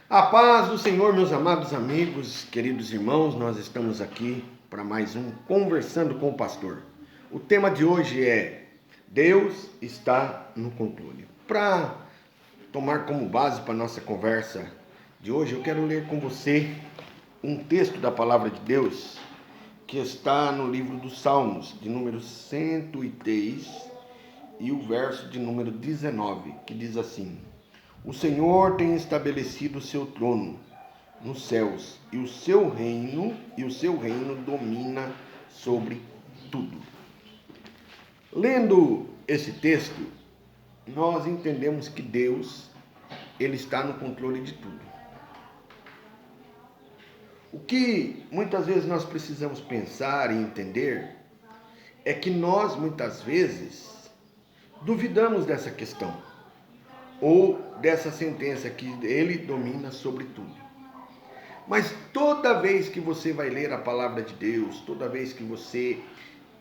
A paz do Senhor, meus amados amigos, queridos irmãos, nós estamos aqui para mais um Conversando com o Pastor. O tema de hoje é Deus está no controle. Para tomar como base para a nossa conversa de hoje, eu quero ler com você um texto da Palavra de Deus que está no livro dos Salmos, de número 103 e o verso de número 19, que diz assim: O Senhor tem estabelecido o seu trono nos céus, e o seu reino domina sobre tudo. Lendo esse texto, nós entendemos que Deus, ele está no controle de tudo. O que muitas vezes nós precisamos pensar e entender é que nós muitas vezes duvidamos dessa questão ou dessa sentença que ele domina sobre tudo. Mas toda vez que você vai ler a palavra de Deus, toda vez que você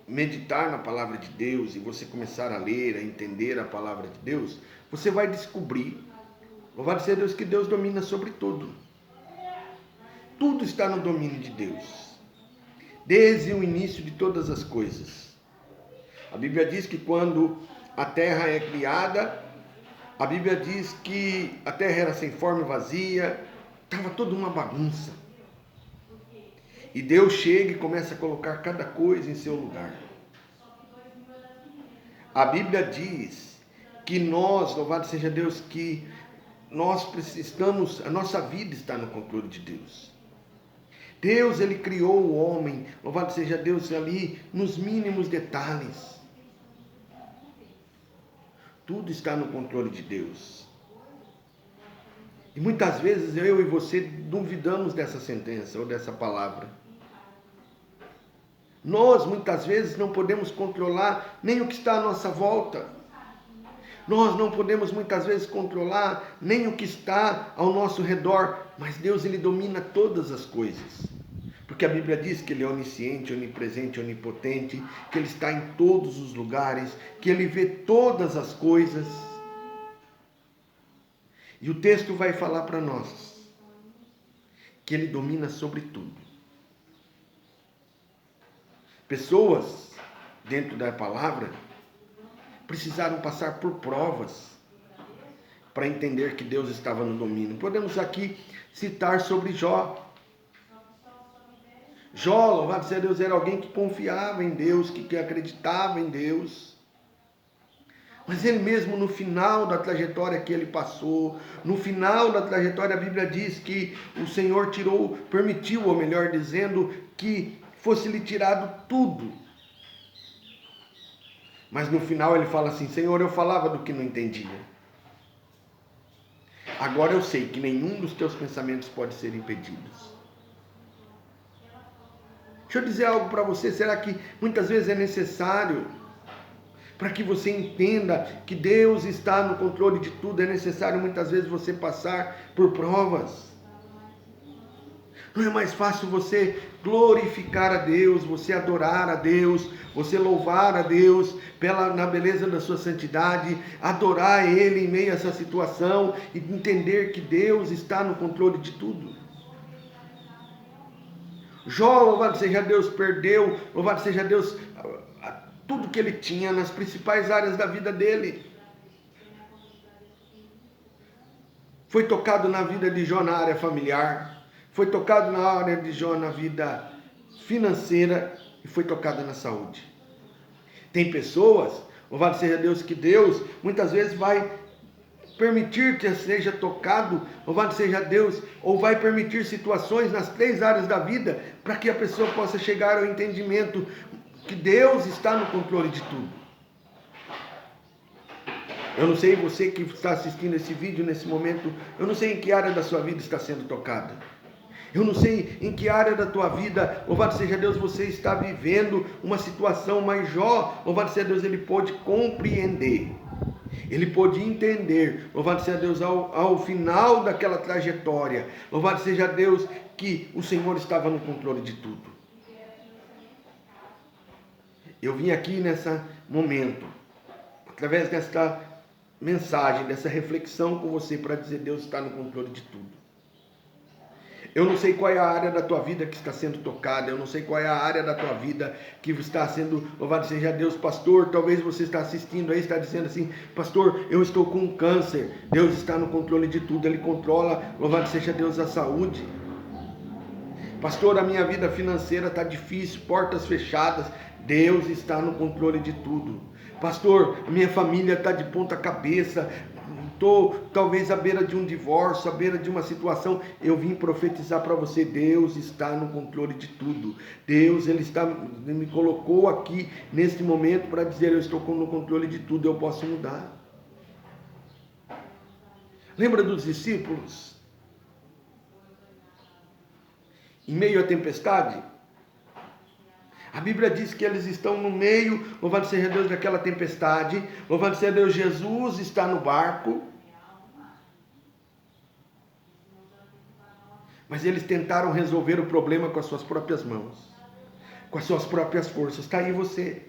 meditar na palavra de Deus e você começar a ler, a entender a palavra de Deus, você vai descobrir, louvado seja Deus, que Deus domina sobre tudo. Tudo está no domínio de Deus, desde o início de todas as coisas. A Bíblia diz que quando a terra é criada, a Bíblia diz que a terra era sem forma e vazia, estava toda uma bagunça. E Deus chega e começa a colocar cada coisa em seu lugar. A Bíblia diz que nós, louvado seja Deus, que nós precisamos, a nossa vida está no controle de Deus. Deus, ele criou o homem, louvado seja Deus, ali nos mínimos detalhes. Tudo está no controle de Deus. E muitas vezes eu e você duvidamos dessa sentença ou dessa palavra. Nós muitas vezes não podemos controlar nem o que está à nossa volta. Nós não podemos muitas vezes controlar nem o que está ao nosso redor. Mas Deus, ele domina todas as coisas. Porque a Bíblia diz que ele é onisciente, onipresente, onipotente, que ele está em todos os lugares, que ele vê todas as coisas. E o texto vai falar para nós que ele domina sobre tudo. Pessoas, dentro da palavra, precisaram passar por provas para entender que Deus estava no domínio. Podemos aqui citar sobre Jó. Jó, louvado seja Deus, era alguém que confiava em Deus, que acreditava em Deus. Mas ele mesmo, no final da trajetória que ele passou, no final da trajetória, a Bíblia diz que o Senhor permitiu, ou melhor dizendo, que fosse-lhe tirado tudo. Mas no final ele fala assim: Senhor, eu falava do que não entendia. Agora eu sei que nenhum dos teus pensamentos pode ser impedidos. Deixa eu dizer algo para você, será que muitas vezes é necessário, para que você entenda que Deus está no controle de tudo, é necessário muitas vezes você passar por provas? Não é mais fácil você glorificar a Deus, você adorar a Deus, você louvar a Deus na beleza da sua santidade, adorar Ele em meio a essa situação e entender que Deus está no controle de tudo? Jó, louvado seja Deus, perdeu, louvado seja Deus, tudo que ele tinha nas principais áreas da vida dele. Foi tocado na vida de Jó na área familiar, foi tocado na área de Jó na vida financeira e foi tocado na saúde. Tem pessoas, louvado seja Deus, que Deus muitas vezes vai permitir que seja tocado, louvado seja Deus, ou vai permitir situações nas 3 áreas da vida, para que a pessoa possa chegar ao entendimento que Deus está no controle de tudo. Eu não sei, você que está assistindo esse vídeo nesse momento, eu não sei em que área da sua vida está sendo tocada. Eu não sei em que área da tua vida, louvado seja Deus, você está vivendo uma situação, mas Jó, louvado seja Deus, ele pôde compreender. Ele pôde entender, louvado seja Deus, ao final daquela trajetória, louvado seja Deus, que o Senhor estava no controle de tudo. Eu vim aqui nesse momento, através desta mensagem, dessa reflexão com você, para dizer: Deus está no controle de tudo. Eu não sei qual é a área da tua vida que está sendo tocada. Eu não sei qual é a área da tua vida que está sendo, louvado seja Deus, pastor. Talvez você está assistindo aí, está dizendo assim, pastor, eu estou com um câncer. Deus está no controle de tudo. Ele controla, louvado seja Deus, a saúde. Pastor, a minha vida financeira está difícil, portas fechadas. Deus está no controle de tudo. Pastor, minha família está de ponta cabeça. Estou talvez à beira de um divórcio, à beira de uma situação. Eu vim profetizar para você, Deus está no controle de tudo. Deus, Ele me colocou aqui nesse momento para dizer, eu estou no controle de tudo, eu posso mudar. Lembra dos discípulos? Em meio à tempestade? A Bíblia diz que eles estão no meio, louvado seja Deus, daquela tempestade. Louvado seja Deus, Jesus está no barco. Mas eles tentaram resolver o problema com as suas próprias mãos, com as suas próprias forças. Está aí você,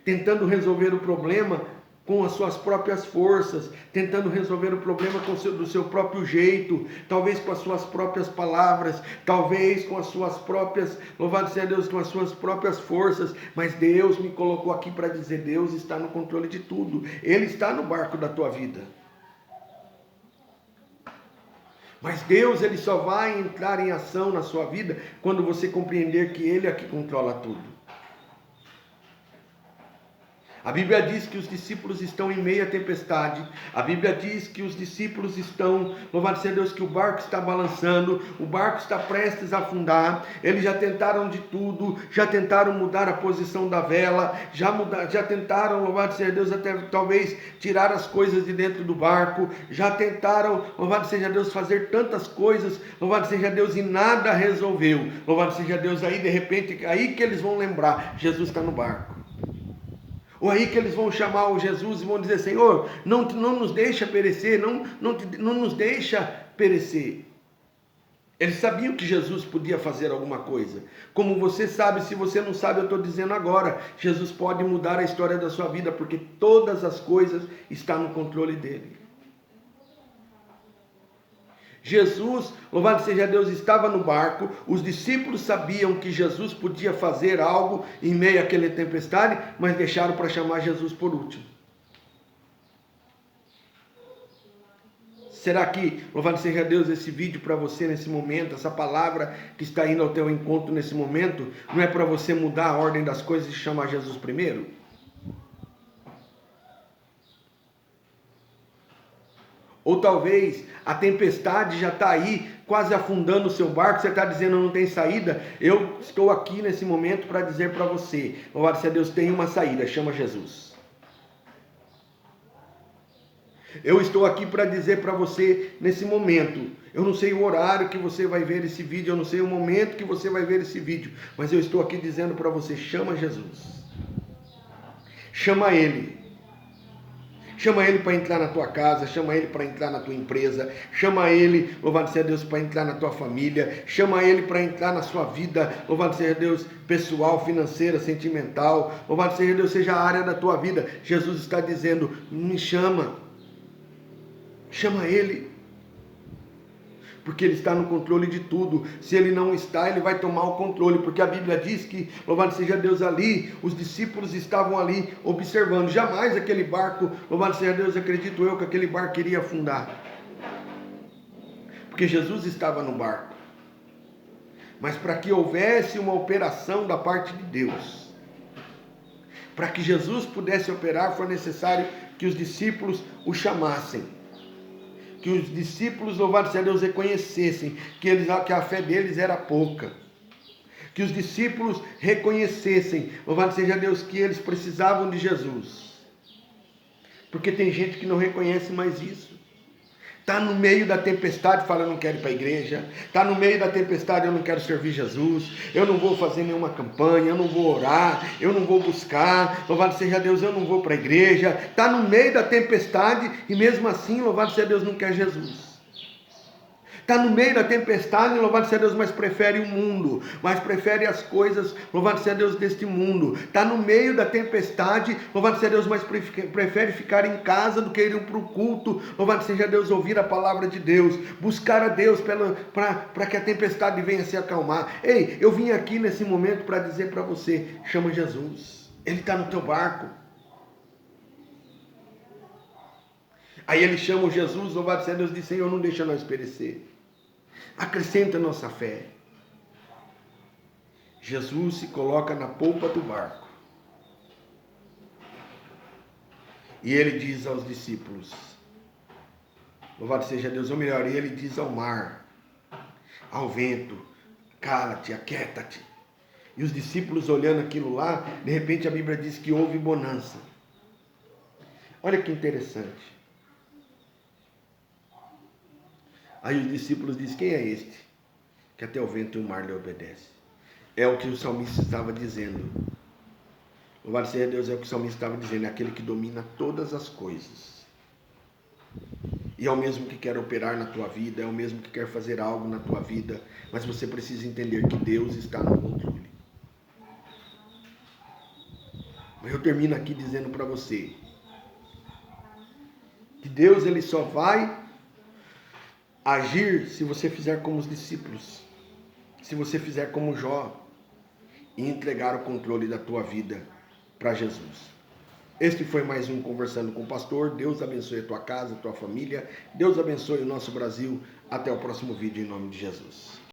tentando resolver o problema com as suas próprias forças, tentando resolver o problema do seu próprio jeito, talvez com as suas próprias palavras, talvez com as suas próprias, louvado seja Deus, com as suas próprias forças. Mas Deus me colocou aqui para dizer, Deus está no controle de tudo. Ele está no barco da tua vida. Mas Deus, Ele só vai entrar em ação na sua vida quando você compreender que Ele é que controla tudo. A Bíblia diz que os discípulos estão em meio à tempestade. A Bíblia diz que os discípulos estão, louvado seja Deus, que o barco está balançando, o barco está prestes a afundar. Eles já tentaram de tudo, já tentaram mudar a posição da vela, já tentaram, louvado seja Deus, até talvez tirar as coisas de dentro do barco, já tentaram, louvado seja Deus, fazer tantas coisas, louvado seja Deus, e nada resolveu. Louvado seja Deus, aí de repente, aí que eles vão lembrar, Jesus está no barco. Ou aí que eles vão chamar o Jesus e vão dizer, Senhor, não nos deixa perecer, não nos deixa perecer. Eles sabiam que Jesus podia fazer alguma coisa. Como você sabe, se você não sabe, eu estou dizendo agora, Jesus pode mudar a história da sua vida, porque todas as coisas estão no controle dele. Jesus, louvado seja Deus, estava no barco. Os discípulos sabiam que Jesus podia fazer algo em meio àquela tempestade, mas deixaram para chamar Jesus por último. Será que, louvado seja Deus, esse vídeo para você nesse momento, essa palavra que está indo ao teu encontro nesse momento, não é para você mudar a ordem das coisas e chamar Jesus primeiro? Ou talvez a tempestade já está aí, quase afundando o seu barco, você está dizendo não tem saída. Eu estou aqui nesse momento para dizer para você, louvado seja Deus, tem uma saída, chama Jesus. Eu estou aqui para dizer para você nesse momento, eu não sei o horário que você vai ver esse vídeo, eu não sei o momento que você vai ver esse vídeo, mas eu estou aqui dizendo para você, chama Jesus. Chama Ele. Chama Ele para entrar na tua casa, chama Ele para entrar na tua empresa, chama Ele, louvado seja Deus, para entrar na tua família, chama Ele para entrar na sua vida, louvado seja Deus, pessoal, financeira, sentimental, louvado seja Deus, seja a área da tua vida. Jesus está dizendo, me chama Ele. Porque Ele está no controle de tudo. Se Ele não está, Ele vai tomar o controle. Porque a Bíblia diz que, louvado seja Deus, ali, os discípulos estavam ali observando. Jamais aquele barco, louvado seja Deus, acredito eu, que aquele barco iria afundar. Porque Jesus estava no barco. Mas para que houvesse uma operação da parte de Deus, para que Jesus pudesse operar, foi necessário que os discípulos o chamassem. Que os discípulos, louvado seja Deus, reconhecessem que a fé deles era pouca. Que os discípulos reconhecessem, louvado seja Deus, que eles precisavam de Jesus. Porque tem gente que não reconhece mais isso. Está no meio da tempestade, fala, eu não quero ir para a igreja. Está no meio da tempestade, eu não quero servir Jesus. Eu não vou fazer nenhuma campanha, eu não vou orar, eu não vou buscar. Louvado seja Deus, eu não vou para a igreja. Está no meio da tempestade e mesmo assim, louvado seja Deus, não quer Jesus. Está no meio da tempestade, louvado seja Deus, mas prefere o mundo, mas prefere as coisas, louvado seja Deus, deste mundo. Está no meio da tempestade, louvado seja Deus, mas prefere ficar em casa do que ir para o culto, louvado seja Deus, ouvir a palavra de Deus, buscar a Deus para que a tempestade venha se acalmar. Ei, eu vim aqui nesse momento para dizer para você, chama Jesus, Ele está no teu barco. Aí ele chama o Jesus, louvado seja Deus, diz, Senhor, não deixa nós perecer. Acrescenta a nossa fé. Jesus se coloca na polpa do barco. E ele diz aos discípulos, louvado seja Deus, ou melhor, ele diz ao mar, ao vento, cala-te, aquieta-te. E os discípulos olhando aquilo lá, de repente a Bíblia diz que houve bonança. Olha que interessante. Aí os discípulos dizem, quem é este? Que até o vento e o mar lhe obedecem. É o que o salmista estava dizendo. Louvado seja Deus, é o que o salmista estava dizendo. É aquele que domina todas as coisas. E é o mesmo que quer operar na tua vida, é o mesmo que quer fazer algo na tua vida. Mas você precisa entender que Deus está no controle. Mas eu termino aqui dizendo para você que Deus ele só vai agir se você fizer como os discípulos, se você fizer como Jó e entregar o controle da tua vida para Jesus. Este foi mais um Conversando com o Pastor. Deus abençoe a tua casa, a tua família. Deus abençoe o nosso Brasil. Até o próximo vídeo em nome de Jesus.